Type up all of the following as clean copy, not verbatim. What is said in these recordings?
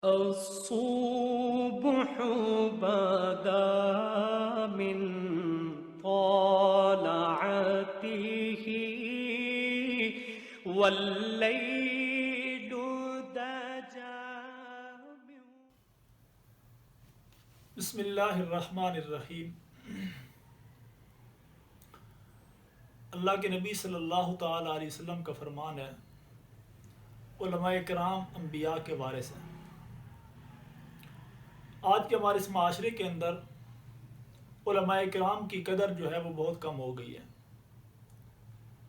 الصبح بدا من طلعته والليل دجى من بسم اللہ الرحمن الرحیم۔ اللہ کے نبی صلی اللہ تعالیٰ علیہ وسلم کا فرمان ہے، علماء کرام انبیاء کے وارث ہیں۔ آج کے ہمارے اس معاشرے کے اندر علماء کرام کی قدر جو ہے وہ بہت کم ہو گئی ہے۔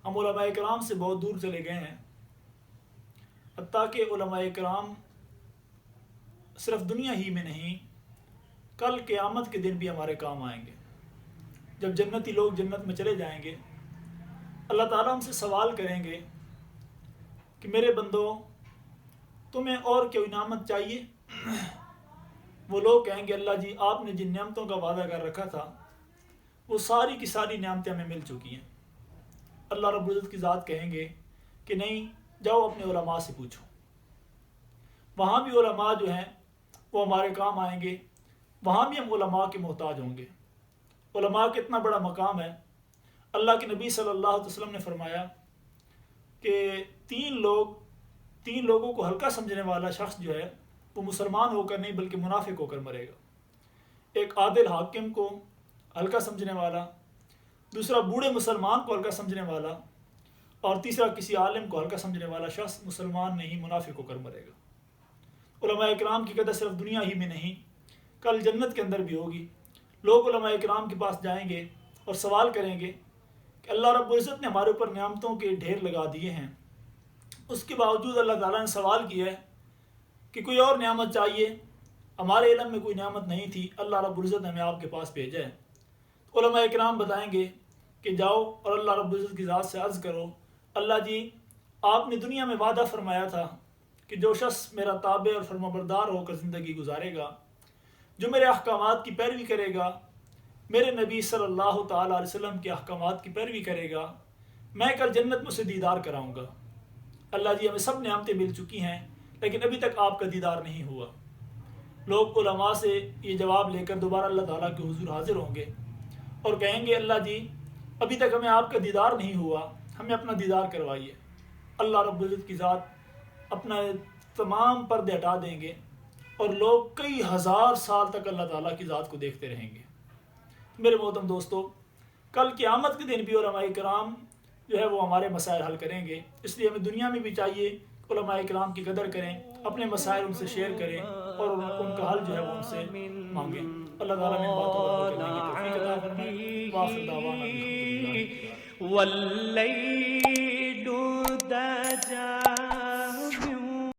ہم علماء کرام سے بہت دور چلے گئے ہیں، حتیٰ کہ علماء کرام صرف دنیا ہی میں نہیں، کل قیامت کے دن بھی ہمارے کام آئیں گے۔ جب جنتی لوگ جنت میں چلے جائیں گے، اللہ تعالیٰ ہم سے سوال کریں گے کہ میرے بندو، تمہیں اور کوئی نعمت چاہیے؟ وہ لوگ کہیں گے اللہ جی، آپ نے جن نعمتوں کا وعدہ کر رکھا تھا وہ ساری کی ساری نعمتیں ہمیں مل چکی ہیں۔ اللہ رب العزت کی ذات کہیں گے کہ نہیں، جاؤ اپنے علماء سے پوچھو۔ وہاں بھی علماء جو ہیں وہ ہمارے کام آئیں گے، وہاں بھی ہم علماء کے محتاج ہوں گے۔ علماء کا اتنا بڑا مقام ہے، اللہ کے نبی صلی اللہ علیہ وسلم نے فرمایا کہ تین لوگوں کو ہلکا سمجھنے والا شخص جو ہے وہ مسلمان ہو کر نہیں بلکہ منافق ہو کر مرے گا۔ ایک عادل حاکم کو ہلکا سمجھنے والا، دوسرا بوڑھے مسلمان کو ہلکا سمجھنے والا، اور تیسرا کسی عالم کو ہلکا سمجھنے والا شخص مسلمان نہیں منافق ہو کر مرے گا۔ علماء اکرام کی قدر صرف دنیا ہی میں نہیں، کل جنت کے اندر بھی ہوگی۔ لوگ علماء اکرام کے پاس جائیں گے اور سوال کریں گے کہ اللہ رب العزت نے ہمارے اوپر نعمتوں کے ڈھیر لگا دیے ہیں، اس کے باوجود اللہ تعالیٰ نے سوال کیا ہے کہ کوئی اور نعمت چاہیے؟ ہمارے علم میں کوئی نعمت نہیں تھی، اللہ رب العزت نے ہمیں آپ کے پاس بھیجا ہے۔ علماء اکرام بتائیں گے کہ جاؤ اور اللہ رب العزت کی ذات سے عرض کرو، اللہ جی، آپ نے دنیا میں وعدہ فرمایا تھا کہ جو شخص میرا تابع اور فرمانبردار ہو کر زندگی گزارے گا، جو میرے احکامات کی پیروی کرے گا، میرے نبی صلی اللہ تعالیٰ علیہ وسلم کے احکامات کی پیروی کرے گا، میں کل جنت میں اسے دیدار کراؤں گا۔ اللہ جی، ہمیں سب نعمتیں مل چکی ہیں لیکن ابھی تک آپ کا دیدار نہیں ہوا۔ لوگ علماء سے یہ جواب لے کر دوبارہ اللہ تعالیٰ کے حضور حاضر ہوں گے اور کہیں گے اللہ جی، ابھی تک ہمیں آپ کا دیدار نہیں ہوا، ہمیں اپنا دیدار کروائیے۔ اللہ رب العزت کی ذات اپنا تمام پردے ہٹا دیں گے اور لوگ کئی ہزار سال تک اللہ تعالیٰ کی ذات کو دیکھتے رہیں گے۔ میرے محترم دوستو، کل قیامت کے دن بھی علماء کرام جو ہے وہ ہمارے مسائل حل کریں گے، اس لیے ہمیں دنیا میں بھی چاہیے علماء کرام کی قدر کریں، اپنے مسائل ان سے شیئر کریں اور ان کا حل جو ہے وہ ان سے مانگیں۔ اللہ تعالیٰ نے باتوں پر عمل کرنے کی توفیق عطا فرمائے۔ وآخر دعوانا الحمدللہ رب العالمین۔ والليل